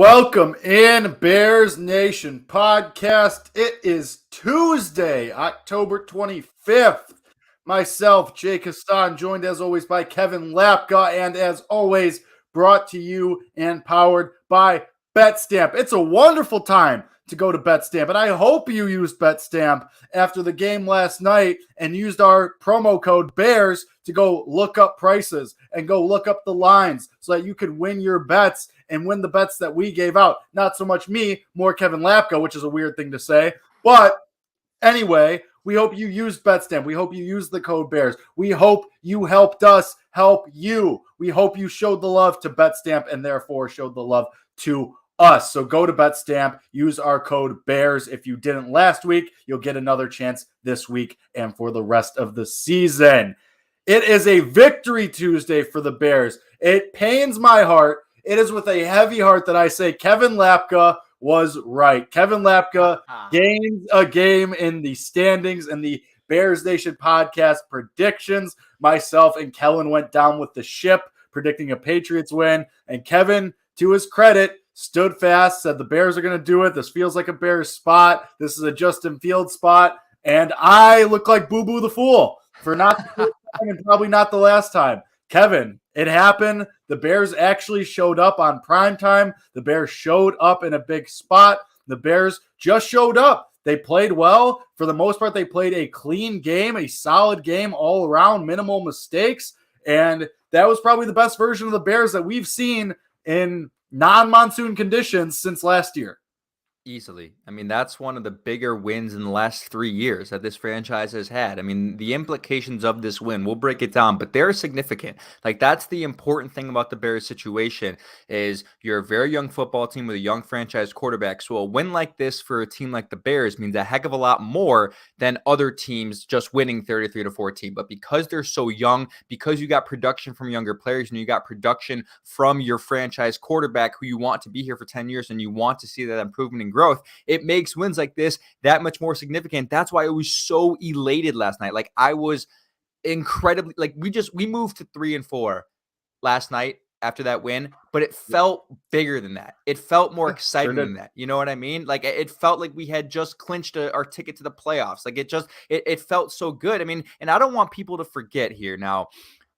Welcome in Bears Nation podcast. It is Tuesday, October 25th. Myself, Jake Hassan, joined as always by Kevin Lapka, and as always, brought to you and powered by BetStamp. It's a wonderful time to go to BetStamp, and I hope you used BetStamp after the game last night and used our promo code BEARS to go look up prices and go look up the lines so that you could win your bets and win the bets that we gave out. Not so much me, more Kevin Lapka, which is a weird thing to say. But anyway, we hope you used BetStamp. We hope you used the code BEARS. We hope you helped us help you. We hope you showed the love to BetStamp and therefore showed the love to us. So go to BetStamp, use our code BEARS. If you didn't last week, you'll get another chance this week and for the rest of the season. It is a victory Tuesday for the Bears. It pains my heart. It is with a heavy heart that I say Kevin Lapka was right. Kevin Lapka gains a game in the standings and the Bears Nation podcast predictions. Myself and Kellen went down with the ship, predicting a Patriots win. And Kevin, to his credit, stood fast, said the Bears are going to do it. This feels like a Bears spot. This is a Justin Fields spot. And I look like Boo Boo the Fool for not the first time and probably not the last time. Kevin, it happened. The Bears actually showed up on prime time. The Bears showed up in a big spot. The Bears just showed up. They played well. For the most part, they played a clean game, a solid game all around, minimal mistakes. And that was probably the best version of the Bears that we've seen in non-monsoon conditions since last year. Easily. I mean, that's one of the bigger wins in the last 3 years that this franchise has had. I mean, the implications of this win, we'll break it down, but they're significant. Like, that's the important thing about the Bears situation is you're a very young football team with a young franchise quarterback. So a win like this for a team like the Bears means a heck of a lot more than other teams just winning 33-14. But because they're so young, because you got production from younger players and you got production from your franchise quarterback who you want to be here for 10 years and you want to see that improvement in growth, it makes wins like this that much more significant. That's why I was so elated last night. Like, I was incredibly, like, we moved to 3-4 last night after that win, but it felt bigger than that. It felt more exciting than that. You know what I mean? Like, it felt like we had just clinched our ticket to the playoffs. Like, it felt so good. I mean, and I don't want people to forget here now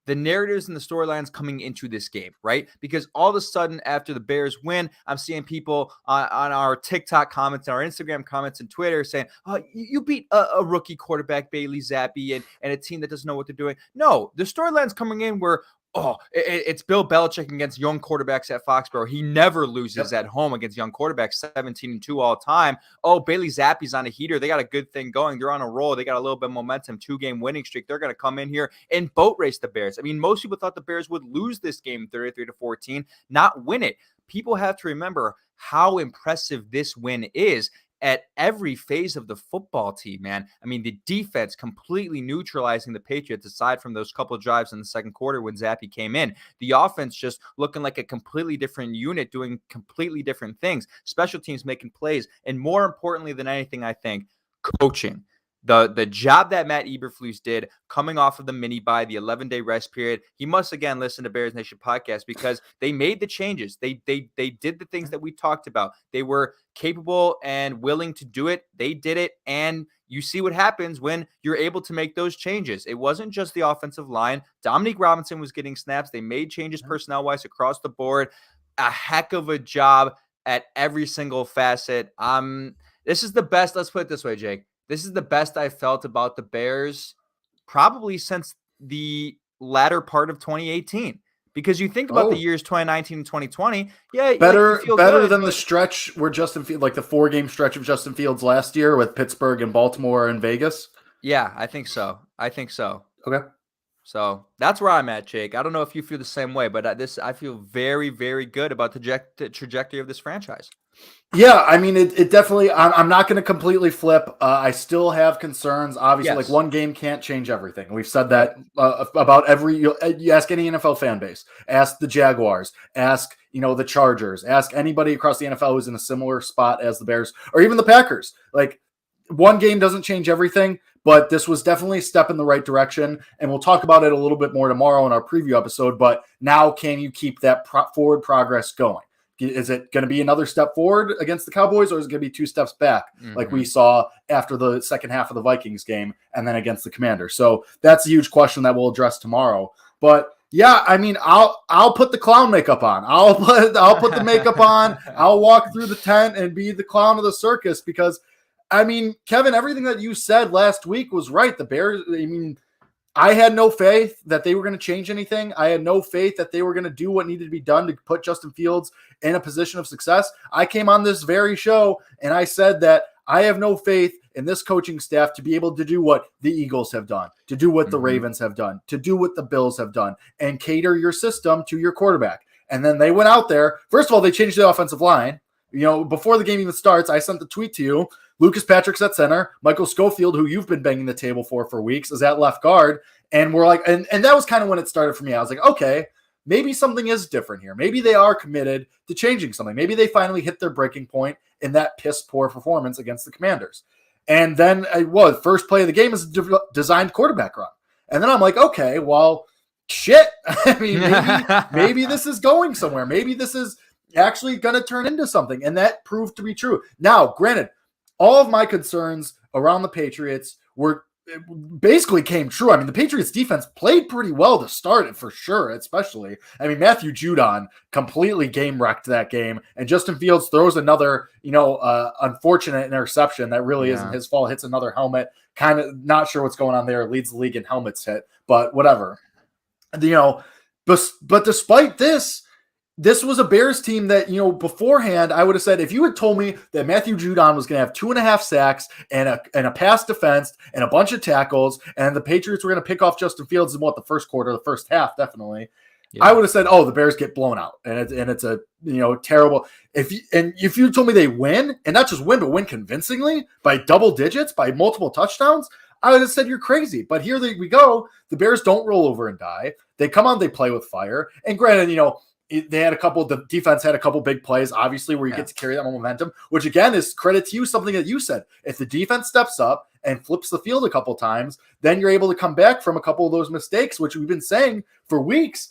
the narratives and the storylines coming into this game, right? Because all of a sudden, after the Bears win, I'm seeing people on our TikTok comments, our Instagram comments, and Twitter saying, "Oh, you beat a rookie quarterback, Bailey Zappi, and a team that doesn't know what they're doing." No, the storylines coming in were, it's Bill Belichick against young quarterbacks at Foxborough. He never loses at home against young quarterbacks, 17-2 all time. Oh, Bailey Zappi's on a heater. They got a good thing going. They're on a roll. They got a little bit of momentum, 2-game winning streak. They're going to come in here and boat race the Bears. I mean, most people thought the Bears would lose this game 33-14, not win it. People have to remember how impressive this win is at every phase of the football team, man. I mean, the defense completely neutralizing the Patriots aside from those couple of drives in the second quarter when Zappi came in. The offense just looking like a completely different unit doing completely different things. Special teams making plays. And more importantly than anything, I think, coaching. The job that Matt Eberflus did coming off of the mini-bye, the 11-day rest period, he must, again, listen to Bears Nation podcast because they made the changes. They did the things that we talked about. They were capable and willing to do it. They did it, and you see what happens when you're able to make those changes. It wasn't just the offensive line. Dominique Robinson was getting snaps. They made changes personnel-wise across the board. A heck of a job at every single facet. This is the best. Let's put it this way, Jake. This is the best I felt about the Bears probably since the latter part of 2018. Because you think about the years 2019 and 2020, better than the stretch where Justin Fields, like the 4-game stretch of Justin Fields last year with Pittsburgh and Baltimore and Vegas. Yeah, I think so. Okay. So that's where I'm at, Jake. I don't know if you feel the same way, but I feel very, very good about the trajectory of this franchise. Yeah, I mean, it definitely, I'm not going to completely flip. I still have concerns. Obviously, like one game can't change everything. We've said that about you ask any NFL fan base, ask the Jaguars, ask, the Chargers, ask anybody across the NFL who's in a similar spot as the Bears or even the Packers. Like, one game doesn't change everything, but this was definitely a step in the right direction. And we'll talk about it a little bit more tomorrow in our preview episode. But now can you keep that forward progress going? Is it going to be another step forward against the Cowboys, or is it going to be 2 steps back like we saw after the second half of the Vikings game and then against the Commanders? So that's a huge question that we'll address tomorrow. But yeah, I mean, I'll put the clown makeup on. I'll put the makeup on. I'll walk through the tent and be the clown of the circus because, I mean, Kevin, everything that you said last week was right. The Bears, I mean, I had no faith that they were going to change anything. I had no faith that they were going to do what needed to be done to put Justin Fields in a position of success. I came on this very show and I said that I have no faith in this coaching staff to be able to do what the Eagles have done, to do what the Ravens have done, to do what the Bills have done, and cater your system to your quarterback. And then they went out there. First of all, they changed the offensive line. You know, before the game even starts, I sent the tweet to you. Lucas Patrick's at center. Michael Schofield, who you've been banging the table for weeks, is at left guard. And we're like, and that was kind of when it started for me. I was like, okay, maybe something is different here. Maybe they are committed to changing something. Maybe they finally hit their breaking point in that piss poor performance against the Commanders. And then, first play of the game is a designed quarterback run. And then I'm like, okay, well, shit. I mean, maybe this is going somewhere. Maybe this is actually going to turn into something. And that proved to be true. Now, granted, all of my concerns around the Patriots basically came true. I mean, the Patriots defense played pretty well to start it for sure, especially. I mean, Matthew Judon completely game wrecked that game, and Justin Fields throws another, unfortunate interception that really isn't his fault, hits another helmet. Kind of not sure what's going on there. Leads the league in helmets hit, but whatever. But despite this was a Bears team that, beforehand, I would have said, if you had told me that Matthew Judon was going to have 2.5 sacks and a pass defense and a bunch of tackles, and the Patriots were going to pick off Justin Fields in the first quarter, the first half, definitely, I would have said, oh, the Bears get blown out. And it's a, terrible. If you told me they win, and not just win, but win convincingly by double digits, by multiple touchdowns, I would have said you're crazy. But here we go. The Bears don't roll over and die. They come on, they play with fire. And granted, the defense had a couple big plays, obviously, where you get to carry that momentum, which again is credit to you, something that you said. If the defense steps up and flips the field a couple times, then you're able to come back from a couple of those mistakes, which we've been saying for weeks.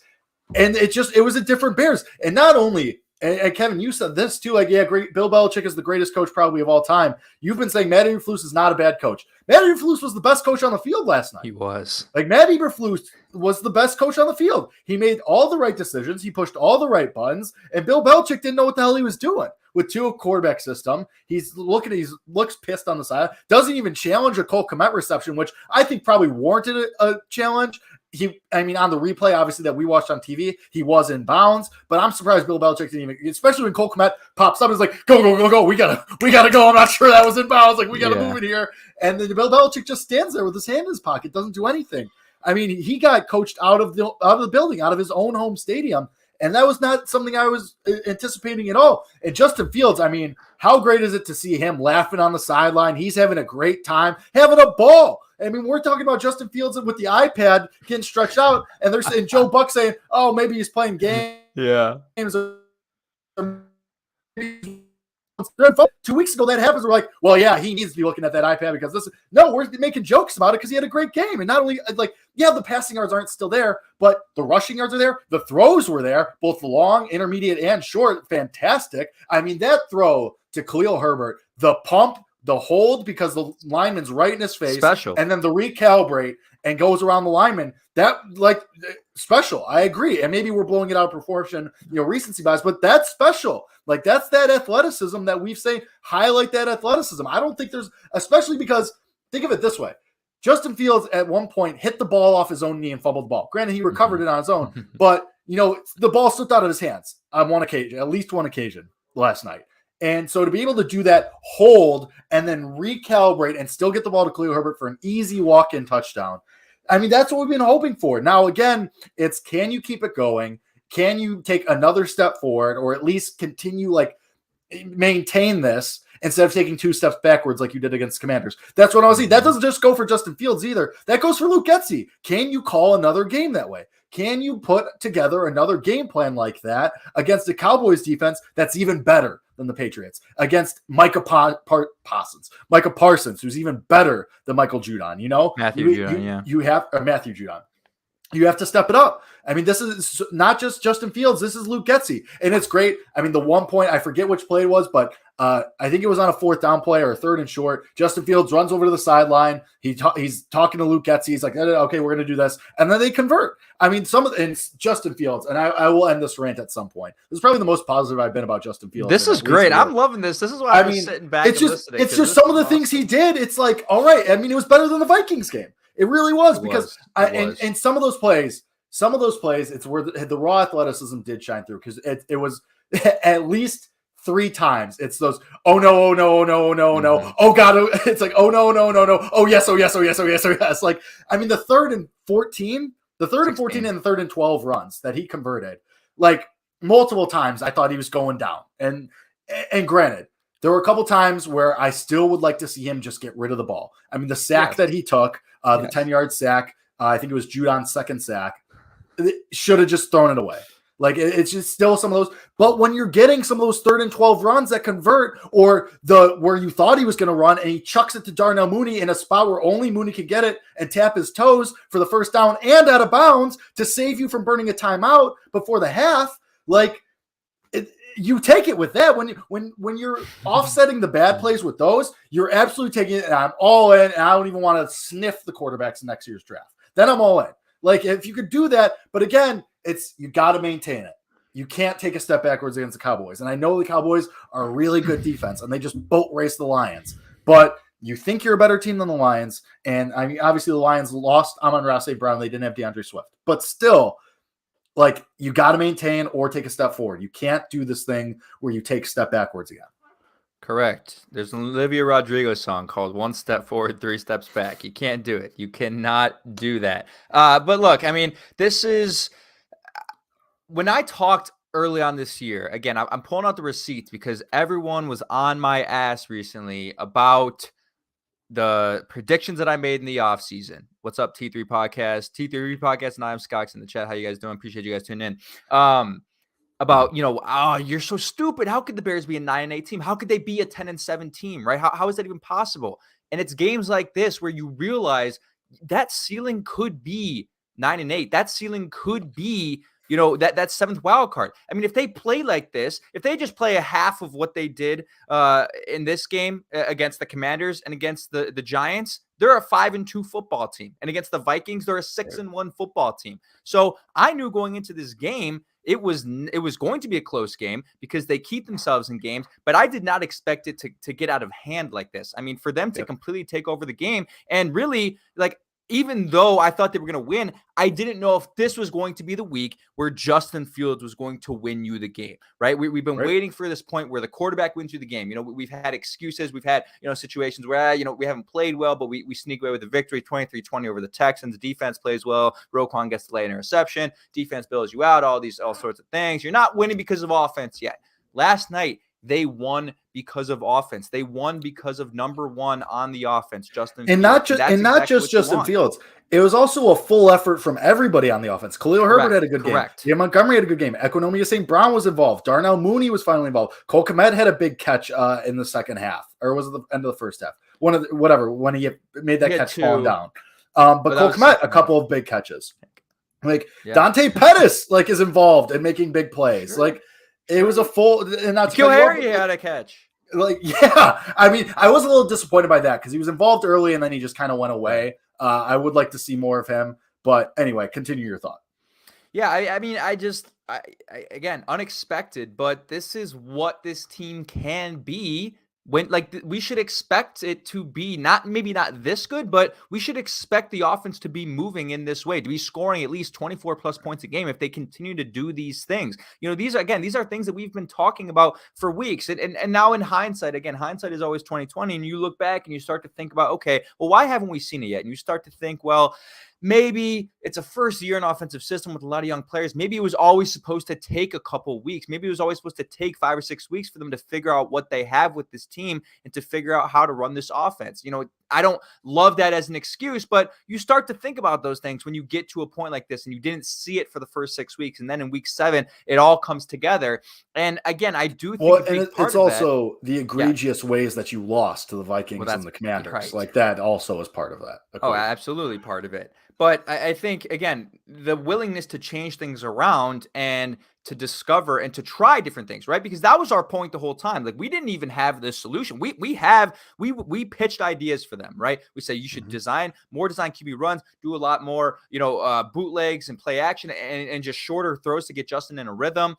And it was a different Bears. And not only, and Kevin, you said this too, great. Bill Belichick is the greatest coach probably of all time. You've been saying Matt Eberflus is not a bad coach. Matt Eberflus was the best coach on the field last night. He was. Matt Eberflus was the best coach on the field. He made all the right decisions. He pushed all the right buttons. And Bill Belichick didn't know what the hell he was doing with a quarterback system. He looks pissed on the side. Doesn't even challenge a Cole Kmet reception, which I think probably warranted a challenge. On the replay, obviously, that we watched on TV, he was in bounds, but I'm surprised Bill Belichick didn't even, especially when Cole Kmet pops up, is like, go. We gotta go. I'm not sure that was in bounds. We gotta move it here. And then Bill Belichick just stands there with his hand in his pocket, doesn't do anything. I mean, he got coached out of the building, out of his own home stadium. And that was not something I was anticipating at all. And Justin Fields, I mean, how great is it to see him laughing on the sideline? He's having a great time, having a ball. I mean, we're talking about Justin Fields with the iPad getting stretched out, and they're saying Joe Buck saying, "Oh, maybe he's playing games." Yeah. 2 weeks ago that happens. We're like, well, yeah, he needs to be looking at that iPad because this. No, we're making jokes about it because he had a great game, and not only the passing yards aren't still there, but the rushing yards are there. The throws were there, both the long, intermediate, and short. Fantastic. I mean, that throw to Khalil Herbert, the pump, the hold because the lineman's right in his face, special, and then the recalibrate and goes around the lineman. That special. I agree. And maybe we're blowing it out of proportion, recency bias, but that's special. That's that athleticism that we've say highlight that athleticism. I don't think there's, especially because think of it this way. Justin Fields at one point hit the ball off his own knee and fumbled the ball. Granted, he recovered it on his own, but the ball slipped out of his hands on one occasion, at least one occasion last night. And so to be able to do that, hold, and then recalibrate and still get the ball to Khalil Herbert for an easy walk-in touchdown, I mean, that's what we've been hoping for. Now, again, it's can you keep it going? Can you take another step forward or at least continue, maintain this instead of taking 2 steps backwards like you did against Commanders? That's what I was saying. That doesn't just go for Justin Fields either. That goes for Luke Getsy. Can you call another game that way? Can you put together another game plan like that against the Cowboys defense that's even better than the Patriots, against Micah Parsons, who's even better than Michael Judon? Matthew Judon, you have Matthew Judon. You have to step it up. I mean, this is not just Justin Fields. This is Luke Getsy. And it's great. I mean, the one point, I forget which play it was, but I think it was on a 4th down play or a 3rd and short. Justin Fields runs over to the sideline. He's talking to Luke Getsy. He's like, okay, we're going to do this. And then they convert. I mean, and Justin Fields, and I will end this rant at some point. This is probably the most positive I've been about Justin Fields. This is great. I'm loving this. This is why I'm sitting back and listening. It's just some of the things he did. It's like, all right. I mean, it was better than the Vikings game. It really was because and some of those plays, it's where the raw athleticism did shine through because it was at least 3 times. It's those, oh no, oh no, oh no, oh no, oh no, oh god, it's like, oh no, no, no, no, oh yes, oh yes, oh yes, oh yes, oh yes. Like, I mean, the 3rd and 14 and the 3rd and 12 runs that he converted, like multiple times, I thought he was going down. And granted, there were a couple times where I still would like to see him just get rid of the ball. I mean, the sack that he took, the 10-yard sack, I think it was Judon's 2nd sack, should have just thrown it away. Like, it's just still some of those. But when you're getting some of those 3rd and 12 runs that convert, or where you thought he was going to run and he chucks it to Darnell Mooney in a spot where only Mooney could get it and tap his toes for the 1st down and out of bounds to save you from burning a timeout before the half, like, you take it with that. When you're offsetting the bad plays with those, you're absolutely taking it, and I'm all in, and I don't even want to sniff the quarterbacks in next year's draft. Then I'm all in. Like, if you could do that, but again, you got to maintain it. You can't take a step backwards against the Cowboys. And I know the Cowboys are a really good defense, and they just boat race the Lions. But you think you're a better team than the Lions, and I mean, obviously the Lions lost Amon-Ra St. Brown. They didn't have DeAndre Swift. But still, like, you got to maintain or take a step forward. You can't do this thing where you take a step backwards again. Correct. There's an Olivia Rodrigo song called 1 Step Forward, 3 Steps Back. You can't do it. You cannot do that. But look, I mean, this is when I talked early on this year, again, I'm pulling out the receipts because everyone was on my ass recently about the predictions that I made in the offseason. What's up, T3 Podcast? T3 Podcast, and I'm Scott in the chat. How you guys doing? Appreciate you guys tuning in. About, you're so stupid. How could the Bears be a 9-8 team? How could they be a 10-7 team, right? How is that even possible? And it's games like this where you realize that ceiling could be 9-8. That ceiling could be, that 7th wild card. I mean, if they play like this, if they just play a half of what they did in this game against the Commanders and against the Giants, they're a 5-2 football team. And against the Vikings, they're a 6-1 football team. So I knew going into this game, it was going to be a close game because they keep themselves in games, but I did not expect it to get out of hand like this. I mean, for them to completely take over the game and really, like, even though I thought they were going to win, I didn't know if this was going to be the week where Justin Fields was going to win you the game, right? We've been waiting for this point where the quarterback wins you the game. We've had excuses. We've had, situations where, we haven't played well, but we sneak away with the victory, 23-20 over the Texans. Defense plays well. Roquan gets to lay an interception. Defense bails you out, all sorts of things. You're not winning because of offense yet. Last night, they won because of offense. They won because of number one on the offense, Justin Fields. Not just Justin Fields. It was also a full effort from everybody on the offense. Khalil Herbert had a good game. Yeah, Montgomery had a good game. Equinemius St. Brown was involved. Darnell Mooney was finally involved. Cole Kmet had a big catch in the second half, or was it the end of the first half? When he made that catch falling down. But Cole Kmet, a couple of big catches. Like Dante Pettis, is involved in making big plays. Sure. Like, it was a full, and that's Kill Harry had a catch. I mean, I was a little disappointed by that because he was involved early and then he just kind of went away. I would like to see more of him, but anyway, continue your thought. Yeah, I mean, again, unexpected, but this is what this team can be. When we should expect it to be maybe not this good, but we should expect the offense to be moving in this way, to be scoring at least 24 plus points a game if they continue to do these things. These are things that we've been talking about for weeks. And now in hindsight, again, hindsight is always 20/20, and you look back and you start to think about, okay, well, why haven't we seen it yet? And you start to think, well, maybe it's a first year in offensive system with a lot of young players. Maybe it was always supposed to take a couple weeks. Maybe it was always supposed to take 5 or 6 weeks for them to figure out what they have with this team and to figure out how to run this offense. I don't love that as an excuse, but you start to think about those things when you get to a point like this and you didn't see it for the first 6 weeks. And then in week 7, it all comes together. And again, I do think a Well, and big it's part of that. also the Yeah. egregious ways that you lost to the Well, Vikings and that's the Commanders. right. Like that also is part of that Oh, equation. absolutely part of it. But I think, again, the willingness to change things around and to discover and to try different things, right? Because that was our point the whole time. Like we didn't even have this solution. We pitched ideas for them, right? We say you should Mhm. design QB runs, do a lot more, bootlegs and play action and just shorter throws to get Justin in a rhythm.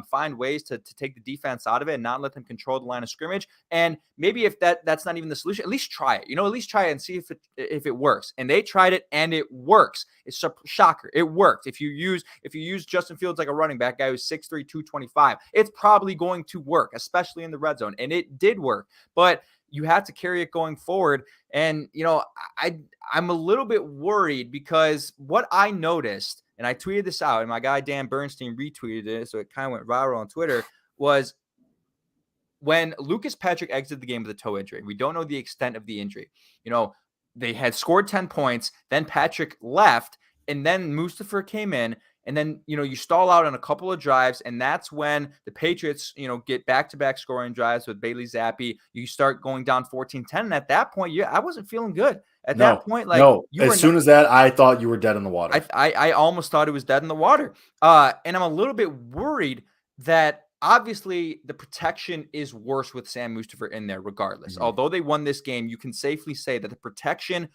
Find ways to take the defense out of it and not let them control the line of scrimmage. And maybe if that's not even the solution, at least try it. At least try it and see if it works. And they tried it and it works. It's a shocker. It worked. If you use Justin Fields like a running back, guy who's 6'3", 225, it's probably going to work, especially in the red zone. And it did work. But you have to carry it going forward. And I'm a little bit worried because what I noticed, and I tweeted this out, and my guy Dan Bernstein retweeted it, so it kind of went viral on Twitter, was when Lucas Patrick exited the game with a toe injury. We don't know the extent of the injury. They had scored 10 points, then Patrick left, and then Mustafa came in, and then, you stall out on a couple of drives, and that's when the Patriots, get back-to-back scoring drives with Bailey Zappi. You start going down 14-10, and at that point, I wasn't feeling good. At that No, point, like, no. you As were soon as that, I thought you were dead in the water. I almost thought it was dead in the water. And I'm a little bit worried that obviously the protection is worse with Sam Mustipher in there regardless. Mhm. Although they won this game, you can safely say that the protection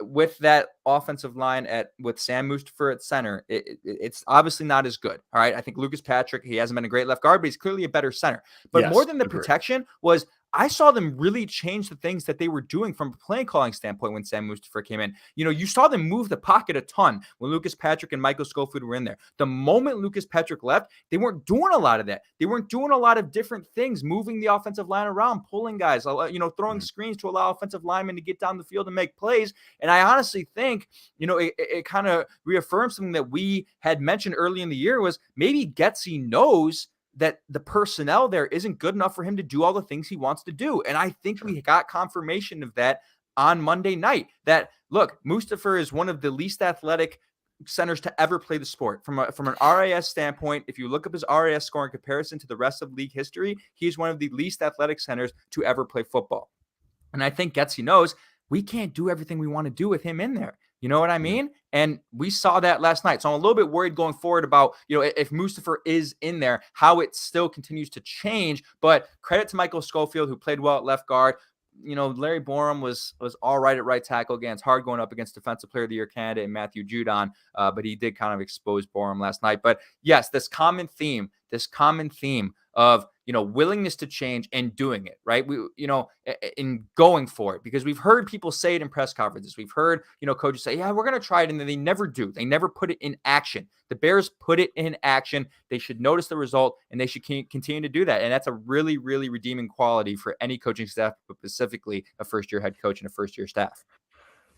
with that offensive line with Sam Mustipher at center, it's obviously not as good. All right. I think Lucas Patrick, he hasn't been a great left guard, but he's clearly a better center. But more Yes, than the agree. protection was I saw them really change the things that they were doing from a playing calling standpoint when Sam Mustipher came in. You saw them move the pocket a ton when Lucas Patrick and Michael Schofield were in there. The moment Lucas Patrick left, they weren't doing a lot of that. They weren't doing a lot of different things, moving the offensive line around, pulling guys, throwing screens to allow offensive linemen to get down the field and make plays. And I honestly think, it kind of reaffirms something that we had mentioned early in the year was maybe Getsy knows that the personnel there isn't good enough for him to do all the things he wants to do. And I think we got confirmation of that on Monday night that, look, Mustipher is one of the least athletic centers to ever play the sport. From an RAS standpoint, if you look up his RAS score in comparison to the rest of league history, he's one of the least athletic centers to ever play football. And I think Getsy knows we can't do everything we want to do with him in there. You know what I mean? And we saw that last night. So I'm a little bit worried going forward about, if Mustipher is in there, how it still continues to change. But credit to Michael Schofield, who played well at left guard. Larry Borum was all right at right tackle. Again, it's hard going up against Defensive Player of the Year candidate and Matthew Judon, but he did kind of expose Borum last night. But yes, this common theme of willingness to change and doing it, right? We, in going for it, because we've heard people say it in press conferences. We've heard, coaches say, yeah, we're going to try it. And then they never do. They never put it in action. The Bears put it in action. They should notice the result and they should continue to do that. And that's a really, really redeeming quality for any coaching staff, but specifically a first-year head coach and a first-year staff.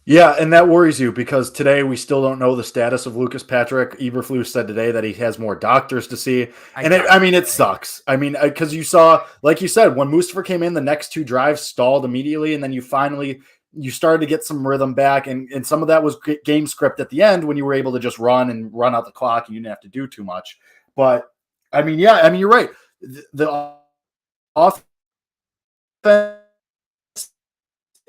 Yeah, and that worries you because today we still don't know the status of Lucas Patrick. Eberflus said today that he has more doctors to see. And it sucks. I mean, because you saw, like you said, when Mustipher came in, the next 2 drives stalled immediately. And then you started to get some rhythm back. And some of that was game script at the end when you were able to just run out the clock. And you didn't have to do too much. But, you're right. The offense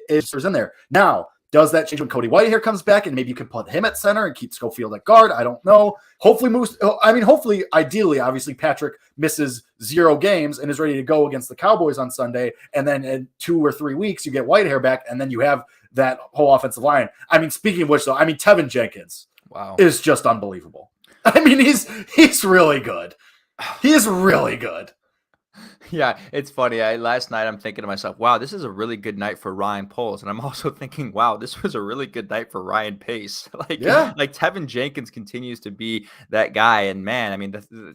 is in there. Now, does that change when Cody Whitehair comes back and maybe you can put him at center and keep Schofield at guard? I don't know. Hopefully, ideally, obviously, Patrick misses 0 games and is ready to go against the Cowboys on Sunday. And then in 2 or 3 weeks, you get Whitehair back and then you have that whole offensive line. Speaking of which, though, Tevin Jenkins is just unbelievable. He's really good. He is really good. Yeah, it's funny. Last night I'm thinking to myself, wow, this is a really good night for Ryan Poles. And I'm also thinking, wow, this was a really good night for Ryan Pace. Like Tevin Jenkins continues to be that guy. And man,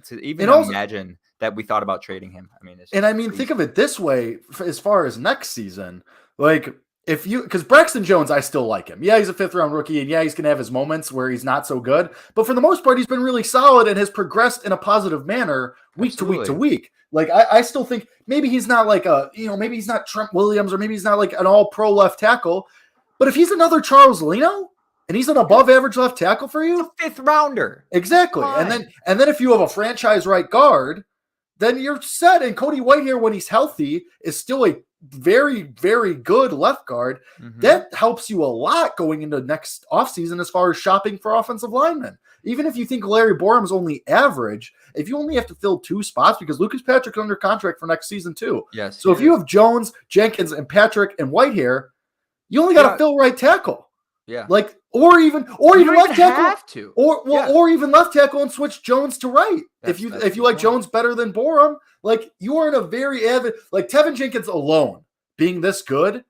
to even imagine that we thought about trading him. Think of it this way, as far as next season, like because Braxton Jones, I still like him. Yeah, he's a 5th-round rookie, and yeah, he's going to have his moments where he's not so good. But for the most part, he's been really solid and has progressed in a positive manner week to week to Absolutely. week. Like, I still think maybe he's not like maybe he's not Trent Williams, or maybe he's not like an all-pro left tackle. But if he's another Charles Leno and he's an above-average left tackle for It's you, a 5th-rounder. exactly. Fine. And then if you have a franchise right guard, then you're set. And Cody Whitehair, when he's healthy, is still a very, very good left guard. Mm-hmm. That helps you a lot going into next offseason as far as shopping for offensive linemen. Even if you think Larry Borom is only average, if you only have to fill 2 spots, because Lucas Patrick's under contract for next season too. Yes. So if you have Jones, Jenkins, and Patrick and Whitehair, you only got to fill right tackle. Yeah. Like, or even left tackle. Have to. Or even left tackle and switch Jones to right. If you like Jones better than Borom, like, you are in a very like Tevin Jenkins alone being this good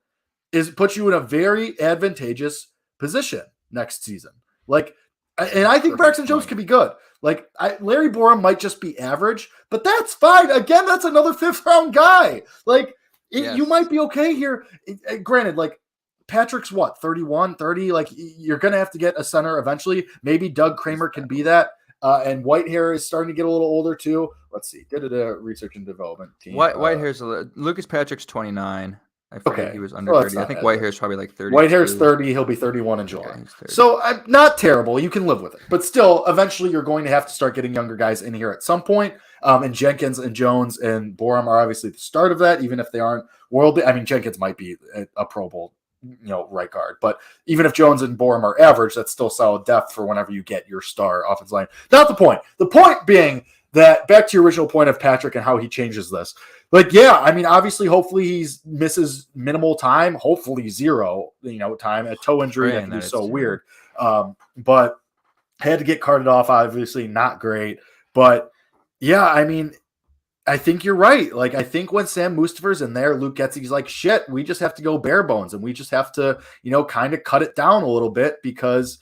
puts you in a very advantageous position next season. Like, and I think Braxton Jones could be good. Like, Larry Borom might just be average, but that's fine. Again, that's another 5th-round guy. Like, you might be okay here. Granted, like, Patrick's 31, 30. Like, you're going to have to get a center eventually. Maybe Doug Kramer can be that. And Whitehair is starting to get a little older too. Let's see. Research and development team. Whitehair's Lucas Patrick's 29. I forget he was under 30. I think Whitehair's probably like 30. Whitehair's 30. He'll be 31 in July. So not terrible. You can live with it. But still, eventually you're going to have to start getting younger guys in here at some point. And Jenkins and Jones and Borom are obviously the start of that, even if they aren't worldly. I mean, Jenkins might be a Pro Bowl right guard. But even if Jones and Borom are average, that's still solid depth for whenever you get your star offensive line. Not the point. The point being that, back to your original point of Patrick and how he changes this. Like, yeah, I mean, obviously, hopefully he misses minimal time, hopefully 0, time. A toe injury that can be so weird. But had to get carted off, obviously not great. But yeah, I mean, I think you're right. Like, I think when Sam Mustafa's in there, Luke Getsy's like, shit, we just have to go bare bones, and we just have to, kind of cut it down a little bit because,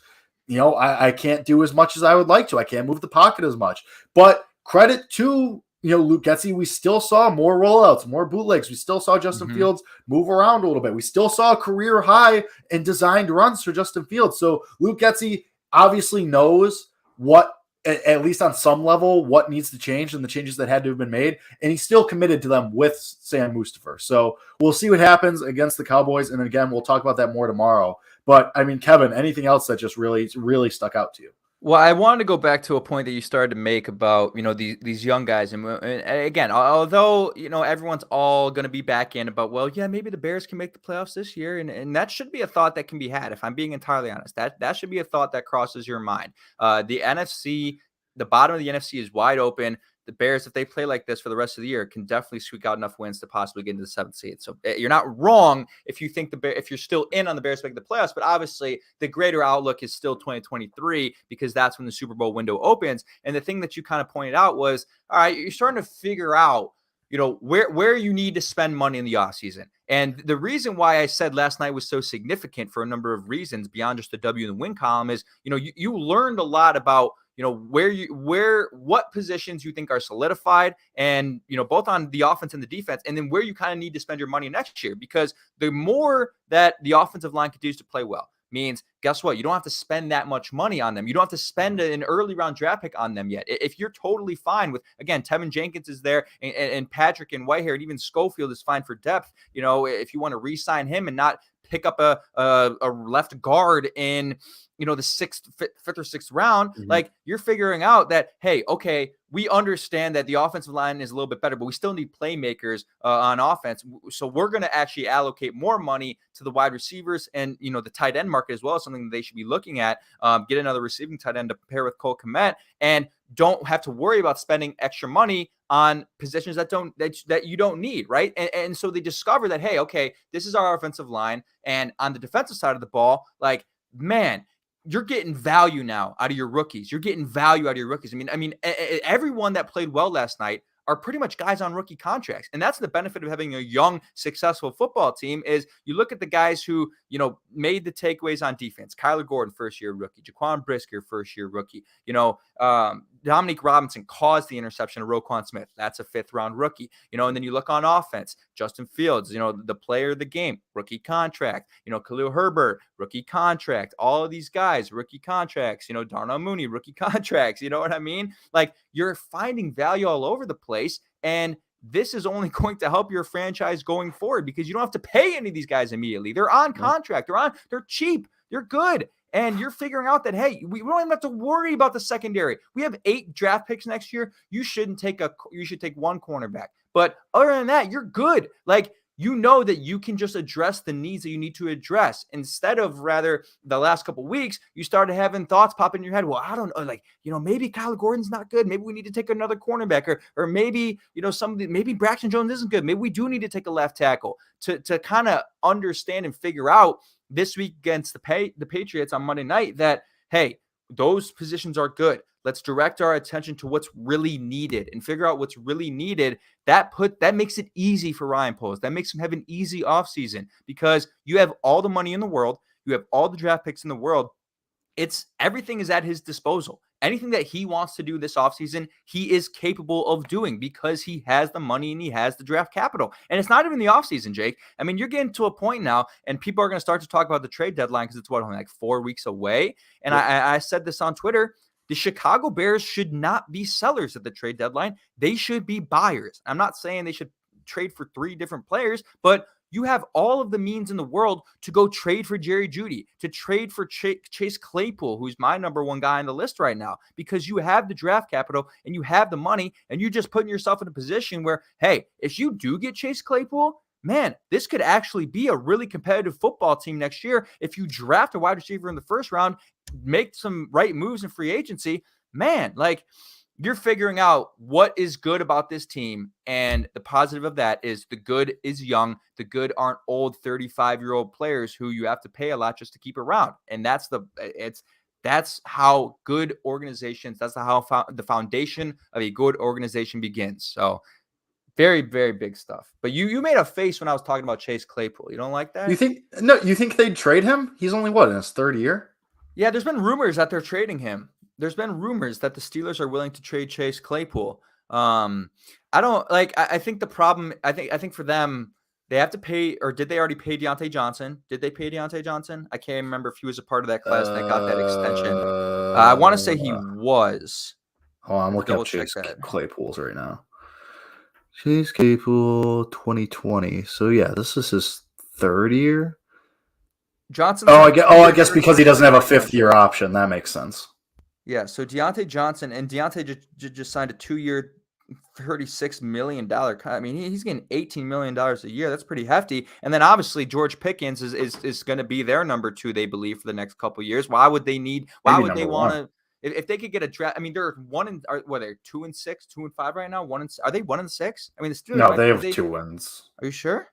I can't do as much as I would like to. I can't move the pocket as much. But credit to, Luke Getsy, we still saw more rollouts, more bootlegs. We still saw Justin Fields move around a little bit. We still saw a career high in designed runs for Justin Fields. So Luke Getsy obviously knows what, at least on some level, what needs to change and the changes that had to have been made. And he's still committed to them with Sam Mustafa. So we'll see what happens against the Cowboys. And again, we'll talk about that more tomorrow. But I mean, Kevin, anything else that just really, really stuck out to you? Well, I wanted to go back to a point that you started to make about, these young guys. And again, although, everyone's all going to be back in about, well, yeah, maybe the Bears can make the playoffs this year. And that should be a thought that can be had. If I'm being entirely honest, that should be a thought that crosses your mind. The NFC, the bottom of the NFC is wide open. The Bears, if they play like this for the rest of the year, can definitely squeak out enough wins to possibly get into the 7th seed. So you're not wrong if you think if you're still in on the Bears to make the playoffs, but obviously the greater outlook is still 2023 because that's when the Super Bowl window opens. And the thing that you kind of pointed out was, all right, you're starting to figure out, where you need to spend money in the offseason. And the reason why I said last night was so significant for a number of reasons beyond just the W and the win column is, you learned a lot about, what positions you think are solidified and, both on the offense and the defense, and then where you kind of need to spend your money next year, because the more that the offensive line continues to play well means, guess what? You don't have to spend that much money on them. You don't have to spend an early round draft pick on them yet. If you're totally fine with, again, Tevin Jenkins is there and Patrick and Whitehair and even Schofield is fine for depth. If you want to re-sign him and not pick up a left guard in, the 5th or 6th round, like, you're figuring out that, hey, okay, we understand that the offensive line is a little bit better, but we still need playmakers on offense. So we're going to actually allocate more money to the wide receivers and, the tight end market as well, something that they should be looking at. Get another receiving tight end to pair with Cole Kmet, and don't have to worry about spending extra money on positions that you don't need, right? And so they discover that, hey, okay, this is our offensive line. And on the defensive side of the ball, like, man, you're getting value now out of your rookies. You're getting value out of your rookies. I mean, everyone that played well last night are pretty much guys on rookie contracts. And that's the benefit of having a young, successful football team is you look at the guys who, made the takeaways on defense. Kyler Gordon, first-year rookie. Jaquan Brisker, first-year rookie. Dominique Robinson caused the interception of Roquan Smith. That's a 5th-round rookie. And then you look on offense, Justin Fields, the player of the game, rookie contract. Khalil Herbert, rookie contract. All of these guys, rookie contracts. Darnell Mooney, rookie contracts. You know what I mean? Like, you're finding value all over the place, and this is only going to help your franchise going forward because you don't have to pay any of these guys immediately. They're on contract. They're cheap. They're good. And you're figuring out that, hey, we don't even have to worry about the secondary. We have 8 draft picks next year. You should take 1 cornerback. But other than that, you're good. Like, that you can just address the needs that you need to address instead of rather the last couple of weeks, you started having thoughts pop in your head. Well, I don't know, like, maybe Kyle Gordon's not good. Maybe we need to take another cornerback or maybe, maybe Braxton Jones isn't good. Maybe we do need to take a left tackle to kind of understand and figure out this week against the Patriots on Monday night that, hey, those positions are good. Let's direct our attention to what's really needed and figure out what's really needed. That makes it easy for Ryan Poles. That makes him have an easy offseason because you have all the money in the world. You have all the draft picks in the world. Everything is at his disposal. Anything that he wants to do this offseason, he is capable of doing because he has the money and he has the draft capital. And it's not even the offseason, Jake. I mean, you're getting to a point now, and people are going to start to talk about the trade deadline because it's only like 4 weeks away. And I said this on Twitter. The Chicago Bears should not be sellers at the trade deadline. They should be buyers. I'm not saying they should trade for 3 different players, but you have all of the means in the world to go trade for Jerry Jeudy, to trade for Chase Claypool, who's my number 1 guy on the list right now, because you have the draft capital and you have the money, and you're just putting yourself in a position where, hey, if you do get Chase Claypool, man, this could actually be a really competitive football team next year. If you draft a wide receiver in the 1st round, make some right moves in free agency, man, like, you're figuring out what is good about this team. And the positive of that is the good is young. The good aren't old 35-year-old players who you have to pay a lot just to keep around. And that's how good organizations, that's how the foundation of a good organization begins. So very, very big stuff. But you made a face when I was talking about Chase Claypool. You don't like that? You think they'd trade him? He's only in his 3rd year? Yeah, there's been rumors that they're trading him. There's been rumors that the Steelers are willing to trade Chase Claypool. I think the problem, I think for them, they have to pay, or did they already pay Deontay Johnson? Did they pay Deontay Johnson? I can't remember if he was a part of that class that got that extension. I want to say he was. Oh, I'm looking up Chase Claypool's right now. Chase Claypool 2020. So yeah, this is his 3rd year. Johnson. I guess because he doesn't have a 5th-year option. That makes sense. Yeah, so Deontay Johnson, and Deontay just signed a 2-year, $36 million. I mean, he's getting $18 million a year. That's pretty hefty. And then obviously George Pickens is going to be their number 2, they believe, for the next couple of years. Why would they want to? If they could get a draft, I mean, they're 2-6, 2-5 right now. Are they 1-6? I mean, the Steelers. No, they have 2 wins. Are you sure?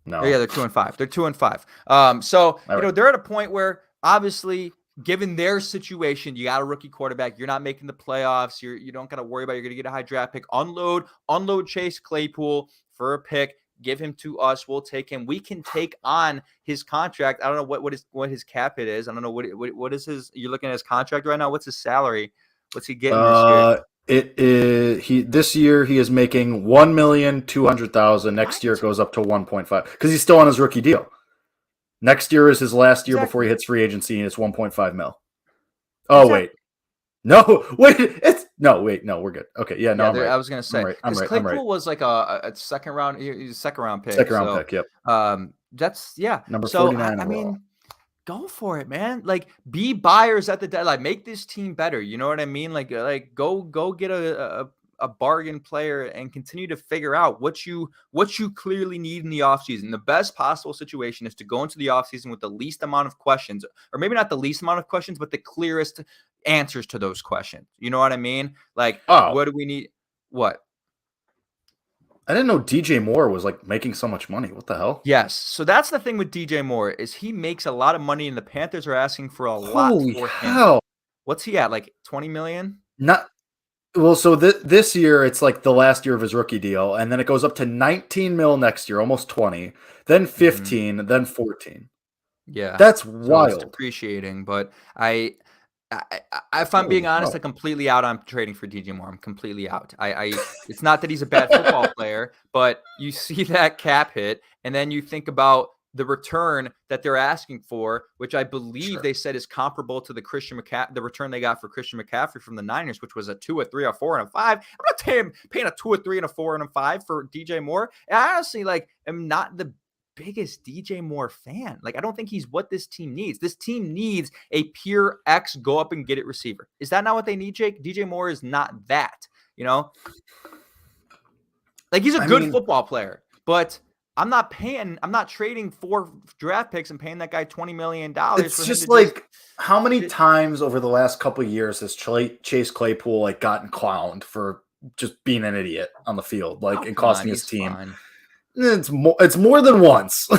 No. Oh, yeah, they're 2-5. They're 2-5. So right. they're at a point where obviously, given their situation, you got a rookie quarterback. You're not making the playoffs. You don't got to worry about you're going to get a high draft pick. Unload Chase Claypool for a pick. Give him to us. We'll take him. We can take on his contract. I don't know what his cap hit is. I don't know what is his. You're looking at his contract right now. What's his salary? What's he getting this year? It is this year he is making $1,200,000. Next year it goes up to 1.5 because he's still on his rookie deal. Next year is his last year before he hits free agency, and it's 1.5 mil. Oh, wait. No, wait. No, we're good. Okay, yeah, no, I'm right. I was going to say, I'm right. Claypool was like a second round pick. Second round pick, yep. That's, yeah. Number 49 I mean, go for it, man. Like, be buyers at the deadline. Make this team better. You know what I mean? Like go get a bargain player and continue to figure out what you clearly need in the offseason. The best possible situation is to go into the offseason with the least amount of questions, or maybe not the least amount of questions, but the clearest answers to those questions. You know what I mean? Like, what do we need? What? I didn't know DJ Moore was like making so much money. What the hell? Yes. So that's the thing with DJ Moore is he makes a lot of money and the Panthers are asking for a lot for him. What's he at? Like 20 million? Not well. So this year it's like the last year of his rookie deal, and then it goes up to 19 mil next year, almost 20, then 15, then 14. Yeah, that's so wild. it's depreciating, but I If I'm being honest, No. I'm completely out on trading for DJ Moore. I'm completely out. It's not that he's a bad football player, but you see that cap hit, and then you think about the return that they're asking for, which I believe they said is comparable to the return they got for Christian McCaffrey from the Niners, which was a 2, a 3, a 4, and a 5. I'm not paying a 2, a 3, and a 4, and a 5 for DJ Moore. And I honestly am not the biggest DJ Moore fan. I don't think he's what this team needs. This team needs a pure X go up and get it receiver. Is that not what they need, Jake? DJ Moore is not that, he's a good football player, but I'm not trading 4 draft picks and paying that guy $20 million. It's just how many times over the last couple of years has Chase Claypool gotten clowned for just being an idiot on the field, and costing his team? Fine. It's more than once.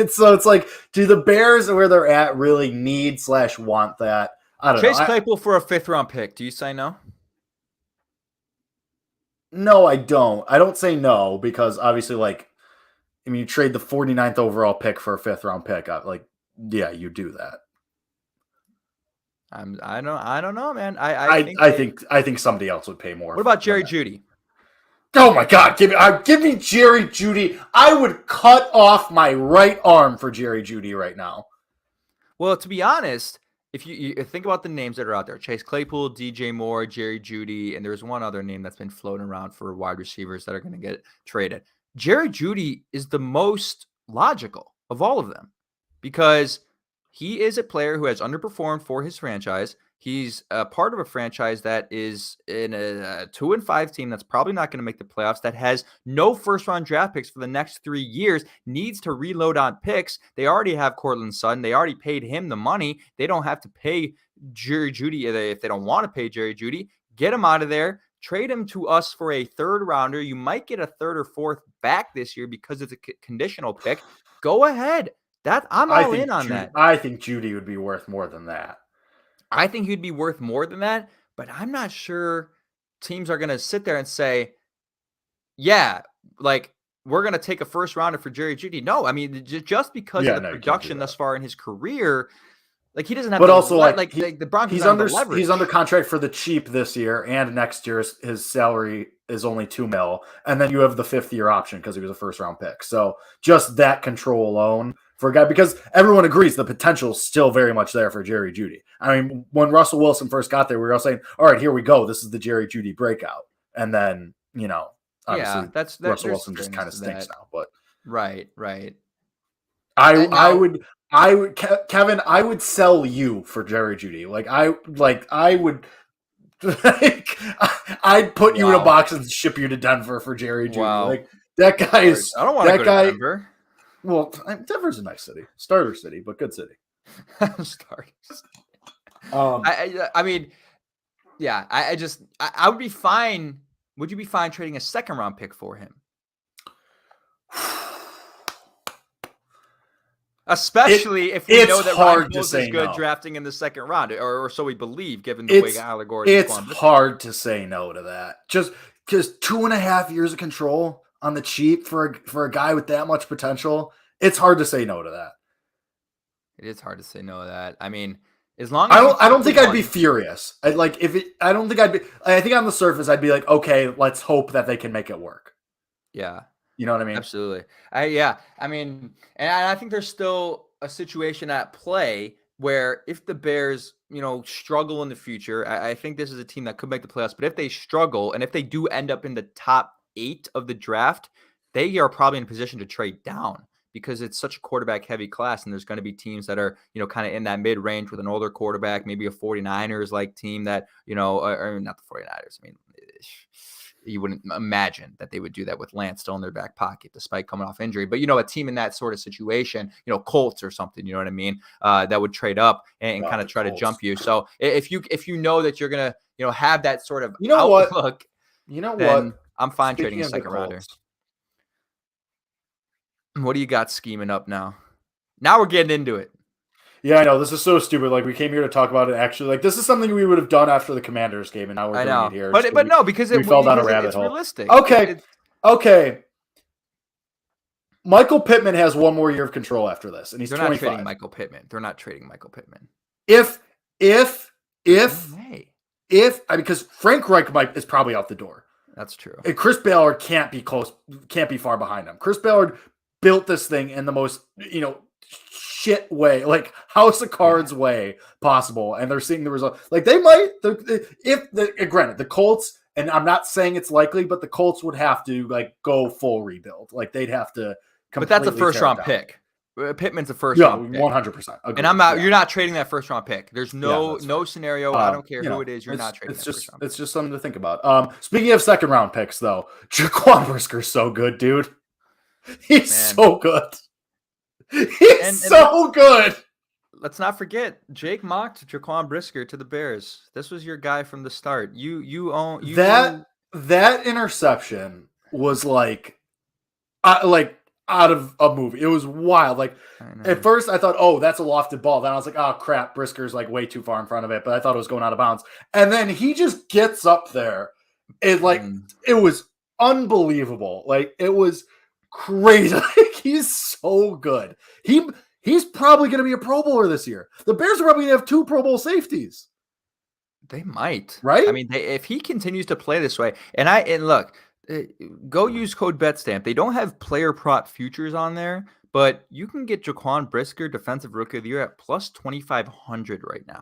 So it's do the Bears where they're at really need / want that? I don't know. Chase Claypool for a 5th round pick. Do you say no? No, I don't. I don't say no because obviously, you trade the 49th overall pick for a 5th round pick. Yeah, you do that. I don't know, man. I think somebody else would pay more. What about Jerry Jeudy? Oh my God! Give me Jerry Jeudy. I would cut off my right arm for Jerry Jeudy right now. Well, to be honest, if you think about the names that are out there, Chase Claypool, DJ Moore, Jerry Jeudy, and there's one other name that's been floating around for wide receivers that are going to get traded. Jerry Jeudy is the most logical of all of them because he is a player who has underperformed for his franchise. He's a part of a franchise that is in a 2-5 team that's probably not going to make the playoffs, that has no first-round draft picks for the next 3 years, needs to reload on picks. They already have Cortland Sutton. They already paid him the money. They don't have to pay Jerry Jeudy if they don't want to pay Jerry Jeudy. Get him out of there. Trade him to us for a 3rd rounder. You might get a 3rd or 4th back this year because it's a conditional pick. Go ahead. I'm all in on that. I think Jeudy would be worth more than that. I think he'd be worth more than that, but I'm not sure teams are going to sit there and say, yeah, we're going to take a 1st rounder for Jerry Jeudy. No, I mean, just because of the production thus far in his career, he doesn't have. But also, the Broncos, he's under contract for the cheap this year, and next year his salary is only $2 million, and then you have the 5th year option because he was a 1st round pick. So just that control alone for a guy, because everyone agrees the potential is still very much there for Jerry Jeudy. I mean, when Russell Wilson first got there, we were all saying, all right, here we go. This is the Jerry Jeudy breakout. And then, obviously Russell Wilson just kind of stinks now. But Right. I would Kevin, I would sell you for Jerry Jeudy. I would I'd put you in a box and ship you to Denver for Jerry Jeudy. Wow. That guy is I don't want to go to Denver. Well, Denver's a nice city, starter city, but good city. Starter city. I mean, yeah. I would be fine. Would you be fine trading a 2nd round pick for him? Especially if we know that Ryan Poles is good drafting in the 2nd round, or so we believe, given the way Kyler Gordon. It's hard to say no to that. Just because 2.5 years of control on the cheap for a guy with that much potential, it's hard to say no to that. It is hard to say no to that. I mean, as long as I don't think I'd be furious. I think on the surface I'd be like, okay, let's hope that they can make it work. Yeah. You know what I mean? Absolutely. I mean, and I think there's still a situation at play where if the Bears, struggle in the future, I think this is a team that could make the playoffs, but if they struggle and if they do end up in the top 8 of the draft, they are probably in a position to trade down because it's such a quarterback heavy class. And there's going to be teams that are, kind of in that mid range with an older quarterback, maybe a 49ers like team that, or not the 49ers. I mean, you wouldn't imagine that they would do that with Lance still in their back pocket, despite coming off injury. But, a team in that sort of situation, Colts or something, you know what I mean? That would trade up and kind of try to jump you. So if you know that you're going to, have that sort of outlook, I'm fine trading a 2nd rounder. What do you got scheming up now? Now we're getting into it. Yeah, I know. This is so stupid. We came here to talk about it. Actually, this is something we would have done after the Commanders game, and now we're doing it here. But no, because we fell down a rabbit hole. Realistic. Okay. Michael Pittman has 1 more year of control after this, and he's 25. They're not trading Michael Pittman. If If No way. because Frank Reich is probably out the door. That's true. And Chris Ballard can't be far behind him. Chris Ballard built this thing in the most, shit way, like house of cards way possible. And they're seeing the result. Like they might, granted, the Colts, and I'm not saying it's likely, but the Colts would have to like go full rebuild. Like they'd have to But that's a first round pick. Pittman's a first round pick. 100%. And I'm not. You're not trading that first round pick. There's no scenario. I don't care who it is. You're not trading that first round pick. It's just something to think about. Speaking of second round picks, though, Jaquan Brisker's so good, dude. He's so good. He's so good. Let's not forget, Jake mocked Jaquan Brisker to the Bears. This was your guy from the start. You own that interception was like out of a movie. It was wild. Like at first I thought, oh, that's a lofted ball. Then I was like, oh crap, Brisker's like way too far in front of it. But I thought it was going out of bounds. And then he just gets up there. It was unbelievable. Like it was crazy. He's so good. He's probably going to be a Pro Bowler this year. The Bears are probably going to have 2 Pro Bowl safeties. They might, right? I mean, if he continues to play this way, and look. Go use code BETSTAMP. They don't have player prop futures on there, but you can get Jaquan Brisker Defensive Rookie of the Year at plus 2,500 right now,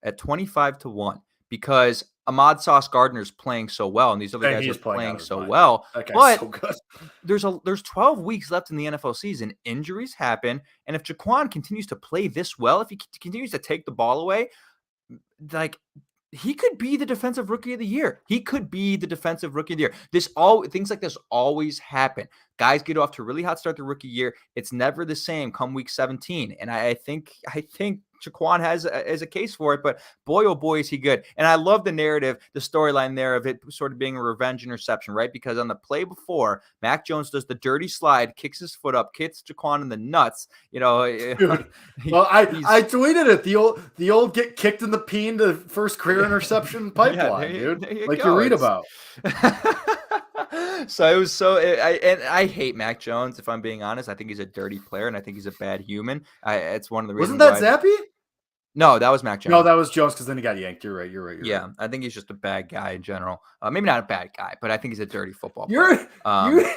at 25-1, because Ahmad Sauce Gardner's playing so well, and these other guys are playing so well. But so good. There's 12 weeks left in the NFL season. Injuries happen, and if Jaquan continues to play this well, if he continues to take the ball away, like. He could be the defensive rookie of the year. He could be the defensive rookie of the year. Things like this always happen. Guys get off to a really hot start the rookie year. It's never the same come week 17. And I think Jaquan has a case for it, but boy, oh boy, is he good. And I love the narrative, the storyline there of it sort of being a revenge interception, right? Because on the play before, Mac Jones does the dirty slide, kicks his foot up, kicks Jaquan in the nuts. Dude, well, I tweeted it. The old get kicked in the peen to first career interception pipeline, dude. You read about. So it was I hate Mac Jones, if I'm being honest. I think he's a dirty player, and I think he's a bad human. It's one of the reasons. Wasn't that Zappy? No, that was Mac Jones. No, that was Jones because then he got yanked. You're right. Right. I think he's just a bad guy in general. Maybe not a bad guy, but I think he's a dirty football player.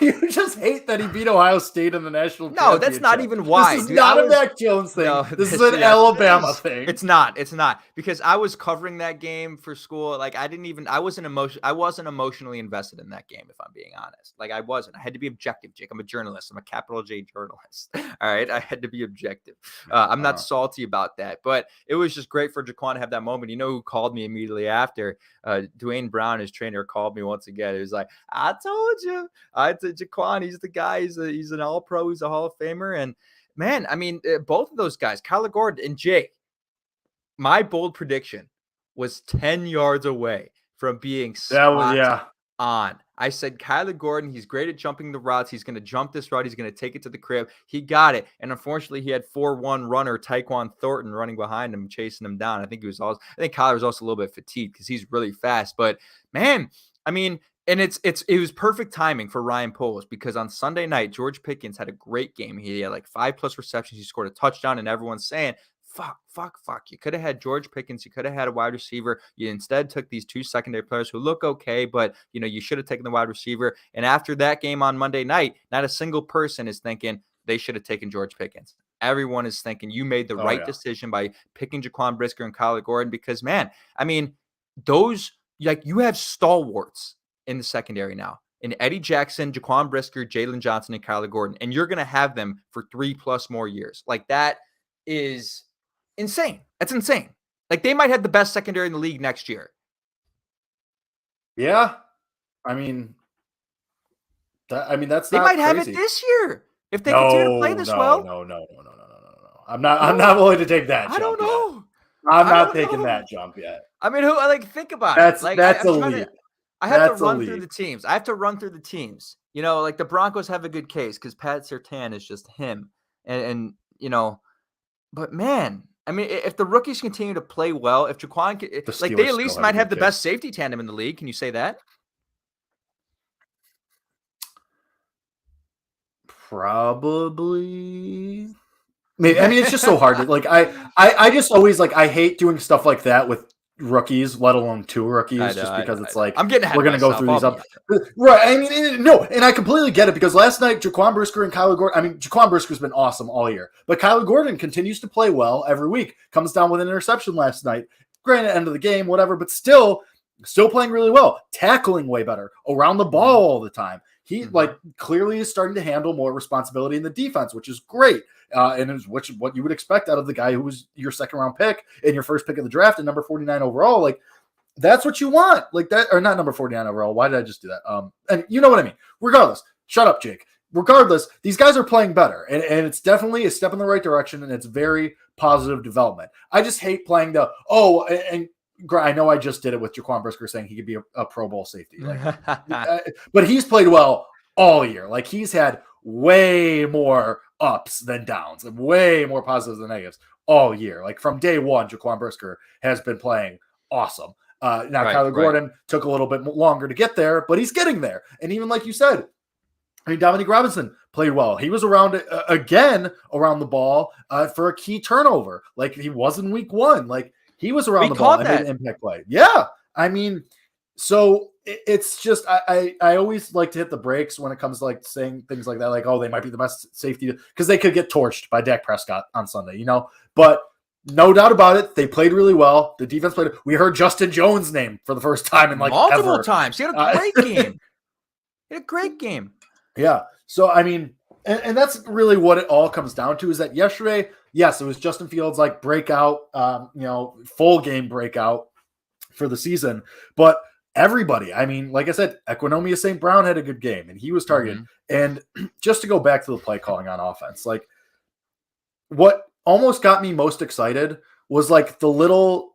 You just hate that he beat Ohio State in the national championship. No, that's not even why. This is not a Mac Jones thing. No, this is an Alabama thing. It's not because I was covering that game for school. Like I wasn't emotionally invested in that game, if I'm being honest. Like I wasn't. I had to be objective, Jake. I'm a journalist. I'm a capital J journalist. All right, I had to be objective. I'm not salty about that, but it was just great for Jaquan to have that moment. You know who called me immediately after? Dwayne Brown, his trainer, called me once again. He was like, I told you. Jaquan, he's the guy. He's an all-pro. He's a Hall of Famer. And, man, I mean, both of those guys, Kyler Gordon and Jake, my bold prediction was 10 yards away from being spot on. I said, Kyler Gordon, he's great at jumping the routes. He's going to jump this route. He's going to take it to the crib. He got it. And unfortunately, he had 4-1 runner Tyquan Thornton running behind him, chasing him down. I think Kyler was also a little bit fatigued because he's really fast. But, man, I mean, and it was perfect timing for Ryan Poles because on Sunday night, George Pickens had a great game. He had like 5+ receptions. He scored a touchdown, and everyone's saying, fuck. You could have had George Pickens. You could have had a wide receiver. You instead took these 2 secondary players who look okay, but, you should have taken the wide receiver. And after that game on Monday night, not a single person is thinking they should have taken George Pickens. Everyone is thinking you made the right decision by picking Jaquan Brisker and Kyler Gordon because, man, I mean, you have stalwarts in the secondary now. And Eddie Jackson, Jaquan Brisker, Jalen Johnson, and Kyler Gordon. And you're going to have them for 3+ more years. Like, that is insane. That's insane. Like, they might have the best secondary in the league next year. Yeah. I mean, that's they not might crazy. have it this year if they continue to play this well. No. I'm not willing to take that jump. I don't know. I'm not taking that jump yet. I mean, think about it. Like, that's a leap. I have to run through the teams. Like the Broncos have a good case because Pat Surtain is just him. And but man, I mean, if the rookies continue to play well, if Jaquan, they at least might have the best safety tandem in the league. Can you say that? Probably. I mean, it's just so hard. I just always I hate doing stuff like that with rookies, let alone 2 rookies, just I because know, I it's know. like I'm getting ahead we're of gonna go myself. through I'll these be up. Right. I mean, no, and I completely get it because last night Jaquan Brisker and Kyler Gordon. I mean, Jaquan Brisker's been awesome all year, but Kyler Gordon continues to play well every week. Comes down with an interception last night. Granted, end of the game, whatever, but still playing really well, tackling way better, around the ball all the time. He like clearly is starting to handle more responsibility in the defense, which is great. And is what you would expect out of the guy who was your second round pick and your first pick of the draft and number 49 overall. Like that's what you want. Like that, or not number 49 overall. Why did I just do that? And you know what I mean. Regardless, shut up, Jake. Regardless, these guys are playing better, and it's definitely a step in the right direction, and it's very positive development. I just hate playing the and I know I just did it with Jaquan Brisker saying he could be a Pro Bowl safety, like, but he's played well all year. Like he's had way more ups than downs, and way more positives than negatives all year. Like from day one, Jaquan Brisker has been playing awesome. Now Kyler Gordon took a little bit longer to get there, but he's getting there. And even like you said, I mean, Dominique Robinson played well. He was around again around the ball for a key turnover, like he was in week 1. Like he was around the ball and made an impact play. Yeah, I mean, so it's just I always like to hit the brakes when it comes to like saying things like that, like they might be the best safety because they could get torched by Dak Prescott on Sunday, But no doubt about it, they played really well. The defense played. We heard Justin Jones' name for the first time in like multiple times. He had a great game. He had a great game. Yeah. So, I mean, and that's really what it all comes down to is that yesterday, yes, it was Justin Fields' like breakout, full game breakout for the season. But everybody, I mean, like I said, Equinomia St. Brown had a good game and he was targeted. And just to go back to the play calling on offense, like what almost got me most excited was like the little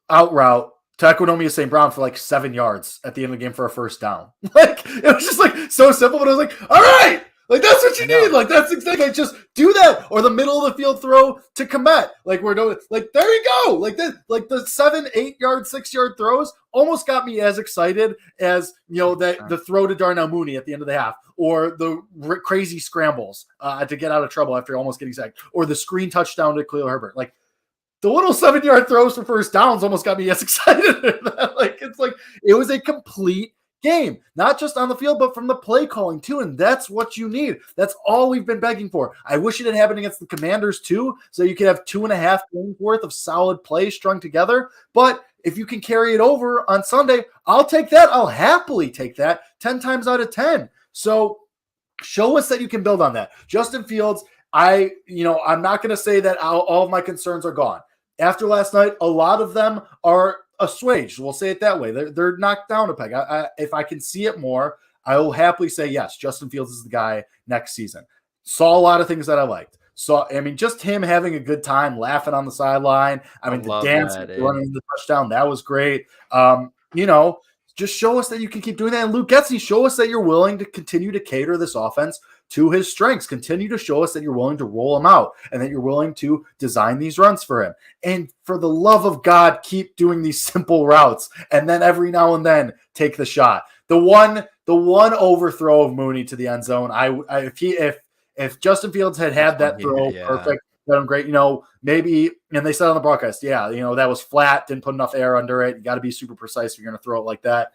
out route to Equinomia St. Brown for like 7 yards at the end of the game for a first down. Like it was just like so simple, but I was like, all right, like that's what you need. Like that's exactly like, just do that. Or the middle of the field throw to Komet. Like we're doing like there you go. Like that, like the 7, 8 yard, 6 yard throws almost got me as excited as that the throw to Darnell Mooney at the end of the half, or the crazy scrambles to get out of trouble after almost getting sacked, or the screen touchdown to Khalil Herbert. Like the little 7 yard throws for first downs almost got me as excited. Like it's like it was a complete game, not just on the field, but from the play calling too. And that's what you need. That's all we've been begging for. I wish it had happened against the Commanders too, so you could have 2.5 games worth of solid play strung together. But if you can carry it over on Sunday, I'll take that. I'll happily take that 10 times out of 10. So show us that you can build on that. Justin Fields, I'm not going to say that all of my concerns are gone. After last night, a lot of them are assuaged. We'll say it that way. They're knocked down a peg. If I can see it more, I will happily say, yes, Justin Fields is the guy next season. Saw a lot of things that I liked. Just him having a good time, laughing on the sideline. The dance, running the touchdown, that was great. Just show us that you can keep doing that. And Luke Getsy, show us that you're willing to continue to cater this offense to his strengths. Continue to show us that you're willing to roll him out and that you're willing to design these runs for him. And for the love of God, keep doing these simple routes. And then every now and then take the shot. The one overthrow of Mooney to the end zone. If Justin Fields had that throw perfect, done great, maybe, and they said on the broadcast, that was flat, didn't put enough air under it. You got to be super precise if you're going to throw it like that.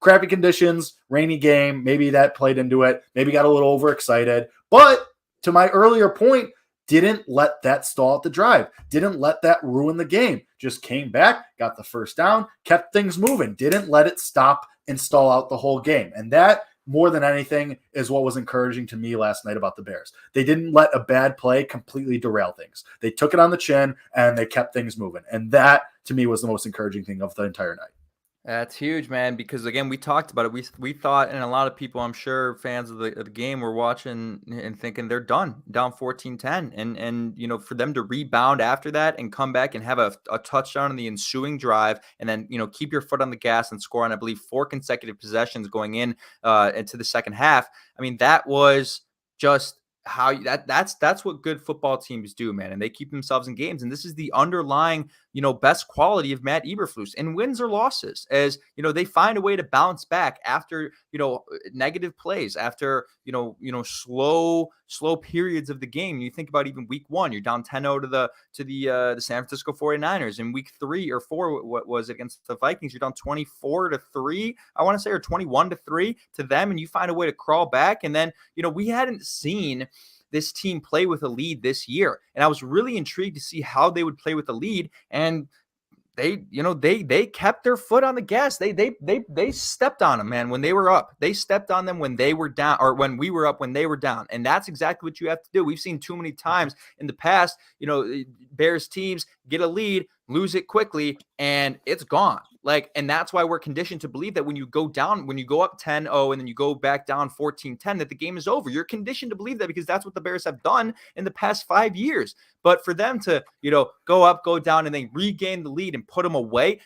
Crappy conditions, rainy game, maybe that played into it. Maybe got a little overexcited. But to my earlier point, didn't let that stall at the drive. Didn't let that ruin the game. Just came back, got the first down, kept things moving. Didn't let it stop and stall out the whole game. And that, more than anything, is what was encouraging to me last night about the Bears. They didn't let a bad play completely derail things. They took it on the chin and they kept things moving. And that, to me, was the most encouraging thing of the entire night. That's huge, man, because, again, we talked about it. We thought, and a lot of people, I'm sure, fans of the game were watching and thinking they're down 14-10. And for them to rebound after that and come back and have a touchdown in the ensuing drive and then, keep your foot on the gas and score on, I believe, 4 consecutive possessions going into the second half. I mean, that was just how that's what good football teams do, man. And they keep themselves in games. And this is the underlying best quality of Matt Eberflus in wins or losses, as they find a way to bounce back after negative plays, after slow periods of the game. You think about even week 1, you're down 10-0 to the San Francisco 49ers. In week 3 or 4, what was it, against the Vikings, you're down 24-3, I want to say, or 21-3 to them, and you find a way to crawl back. And then we hadn't seen this team play with a lead this year, and I was really intrigued to see how they would play with a lead. And they kept their foot on the gas. They stepped on them, man, when they were up. They stepped on them when they were down, or when we were up, when they were down. And that's exactly what you have to do. We've seen too many times in the past, Bears teams get a lead, lose it quickly, and it's gone. And that's why we're conditioned to believe that when you go up 10-0 and then you go back down 14-10, that the game is over. You're conditioned to believe that because that's what the Bears have done in the past 5 years. But for them to, go up, go down, and then regain the lead and put them away,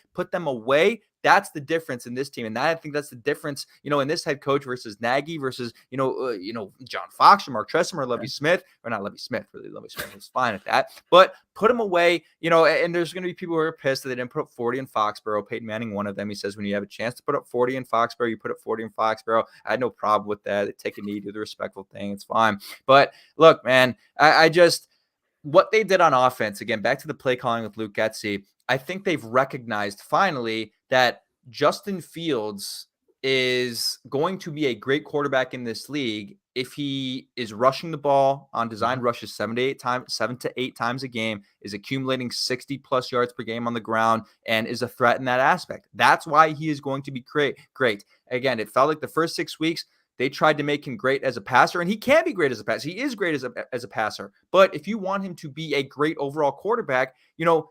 that's the difference in this team. And I think that's the difference, in this head coach versus Nagy versus, John Fox or Mark Tressum or Lovie Smith, or not Lovie Smith, really. Lovie Smith was fine at that, but put them away, and there's going to be people who are pissed that they didn't put up 40 in Foxborough. Peyton Manning, one of them, he says, when you have a chance to put up 40 in Foxborough, you put up 40 in Foxborough. I had no problem with that. They take a knee, do the respectful thing. It's fine. But look, man, I just, what they did on offense, again, back to the play calling with Luke Getsy, I think they've recognized finally that Justin Fields is going to be a great quarterback in this league if he is rushing the ball on design rushes 7 to 8 times a game, is accumulating 60 plus yards per game on the ground, and is a threat in that aspect. That's why he is going to be great. Again, it felt like the first 6 weeks, they tried to make him great as a passer, and he can be great as a passer. He is great as a passer. But if you want him to be a great overall quarterback,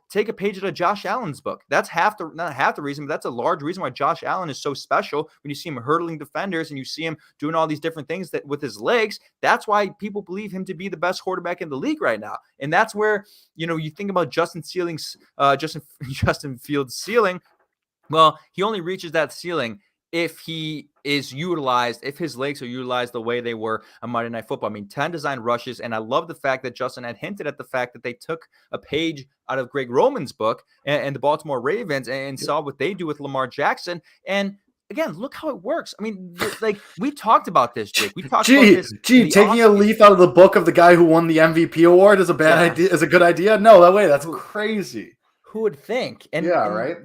take a page out of Josh Allen's book. That's not half the reason, but that's a large reason why Josh Allen is so special. When you see him hurdling defenders and you see him doing all these different things that with his legs, that's why people believe him to be the best quarterback in the league right now. And that's where, you think about Justin Fields' ceiling. Well, he only reaches that ceiling if he is utilized, if his legs are utilized the way they were on Monday Night Football. I mean, 10 design rushes, and I love the fact that Justin had hinted at the fact that they took a page out of Greg Roman's book and the Baltimore Ravens and saw what they do with Lamar Jackson. And again, look how it works. I mean, we talked about this, Jake. We talked about this. Taking a leaf out of the book of the guy who won the MVP award is a bad idea. Is a good idea? No, that way, that's crazy. Who would think? And right.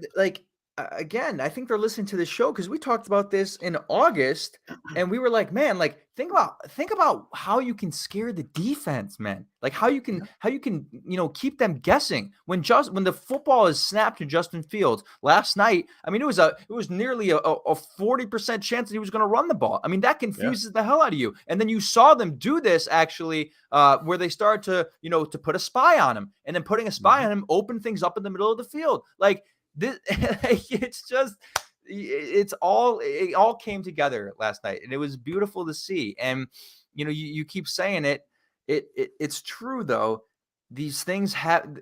Again, I think they're listening to this show because we talked about this in August, and we were like, man, think about how you can scare the defense, man. How you can keep them guessing when the football is snapped to Justin Fields last night. I mean, it was nearly a 40% chance that he was going to run the ball. I mean, that confuses the hell out of you. And then you saw them do this actually, where they started to put a spy on him, and then putting a spy on him opened things up in the middle of the field. It all came together last night, and it was beautiful to see. And you keep saying it's true though. These things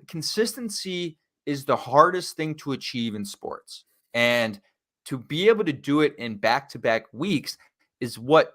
consistency is the hardest thing to achieve in sports, and to be able to do it in back-to-back weeks is what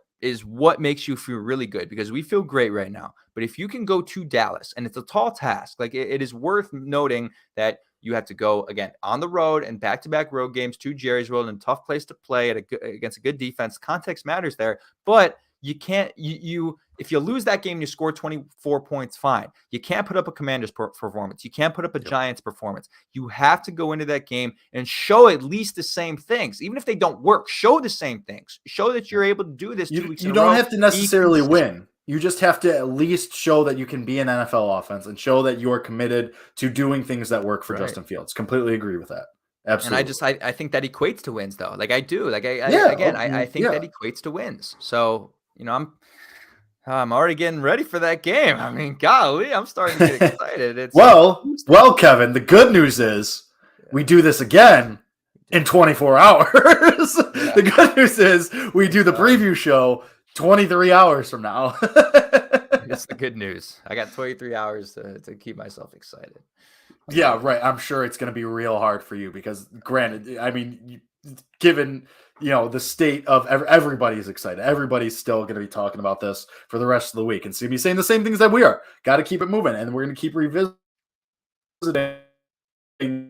makes you feel really good, because we feel great right now. But if you can go to Dallas, and it's a tall task, it is worth noting that you have to go again on the road and back-to-back road games to Jerry's World, and a tough place to play against a good defense. Context matters there, but you can't. If you lose that game, you score 24 points. Fine. You can't put up a Commanders performance. You can't put up a Giants performance. You have to go into that game and show at least the same things, even if they don't work. Show the same things. Show that you're able to do this 2 weeks in a row. You don't have to necessarily win. You just have to at least show that you can be an NFL offense and show that you're committed to doing things that work for Justin Fields. Completely agree with that. Absolutely. And I think that equates to wins, though. I do. I think that equates to wins. So, I'm already getting ready for that game. I mean, golly, I'm starting to get excited. Well, Kevin, the good news is we do this again in 24 hours. The good news is we do the preview show 23 hours from now. It's the good news. I got 23 hours to keep myself excited. Yeah, right. I'm sure it's going to be real hard for you because, granted, I mean, given the state of everybody's excited. Everybody's still going to be talking about this for the rest of the week, and so be saying the same things that we are. Got to keep it moving, and we're going to keep revisiting okay,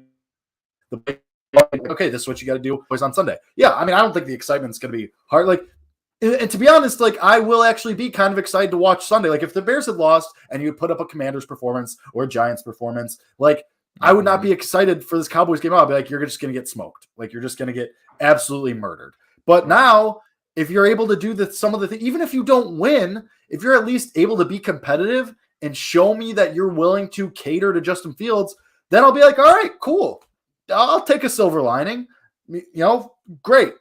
this is what you got to do boys on Sunday. Yeah, I mean, I don't think the excitement's going to be hard. Like, and to be honest, like I will actually be kind of excited to watch Sunday. Like if the Bears had lost and you put up a Commanders performance or a Giants performance, like I would not be excited for this Cowboys game. I'll be like, you're just going to get smoked. Like you're just going to get absolutely murdered. But now, if you're able to do some of the things, even if you don't win, if you're at least able to be competitive and show me that you're willing to cater to Justin Fields, then I'll be like, all right, cool. I'll take a silver lining. Great.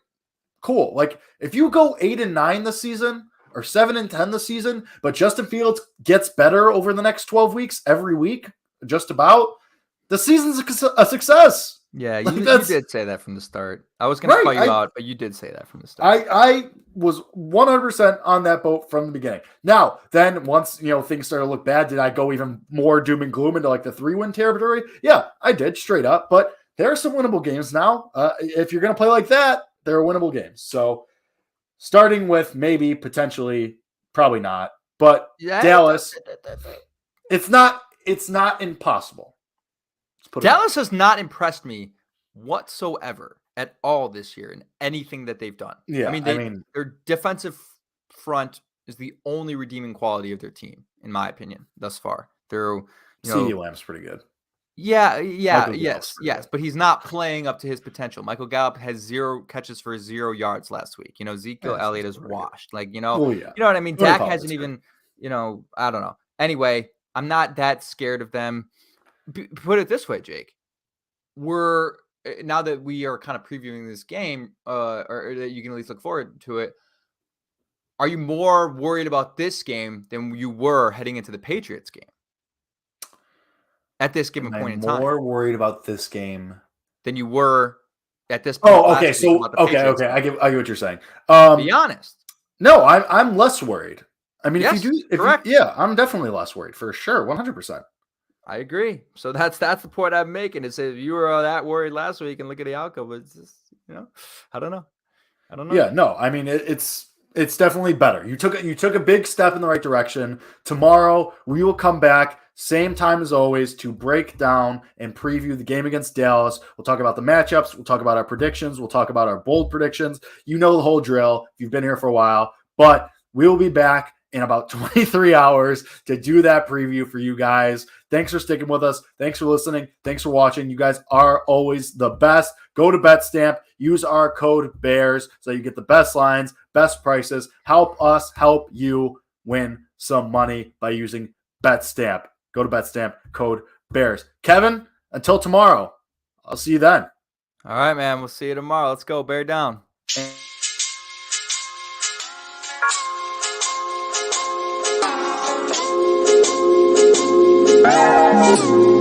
Cool. Like if you go 8-9 this season or 7-10 this season, but Justin Fields gets better over the next 12 weeks, every week, just about, the season's a success. Yeah, you did say that from the start. I was going to call you out, but you did say that from the start. I was 100% on that boat from the beginning. Now, then once, things started to look bad, did I go even more doom and gloom into like the 3-win territory? Yeah, I did straight up, but there are some winnable games now. If you're going to play like that, there are winnable games. So starting with maybe, potentially, probably not, but Dallas, it's not impossible. Dallas has not impressed me whatsoever at all this year in anything that they've done. Yeah, I mean, their defensive front is the only redeeming quality of their team, in my opinion, thus far. CeeDee Lamb's pretty good. Yes, but he's not playing up to his potential. Michael Gallup has 0 catches for 0 yards last week. Ezekiel Elliott is washed. Like, you know what I mean? Dak hasn't even, I don't know. Anyway, I'm not that scared of them. Put it this way, Jake. Now that we are kind of previewing this game, or that you can at least look forward to it, are you more worried about this game than you were heading into the Patriots game? At this given point in time, more worried about this game than you were at this point. Oh, okay. So okay. I get what you're saying. Be honest. No, I'm less worried. I mean, yes, correct. I'm definitely less worried for sure, 100%. I agree. So that's the point I'm making. It says you were that worried last week, and look at the outcome. But it's just, I don't know. Yeah, no. I mean, it's definitely better. You took a big step in the right direction. Tomorrow we will come back. Same time as always to break down and preview the game against Dallas. We'll talk about the matchups. We'll talk about our predictions. We'll talk about our bold predictions. You know the whole drill if you've been here for a while. But we will be back in about 23 hours to do that preview for you guys. Thanks for sticking with us. Thanks for listening. Thanks for watching. You guys are always the best. Go to BetStamp. Use our code BEARS so you get the best lines, best prices. Help us help you win some money by using BetStamp. Go to BetStamp, code BEARS. Kevin, until tomorrow, I'll see you then. All right, man. We'll see you tomorrow. Let's go. Bear down. Bye.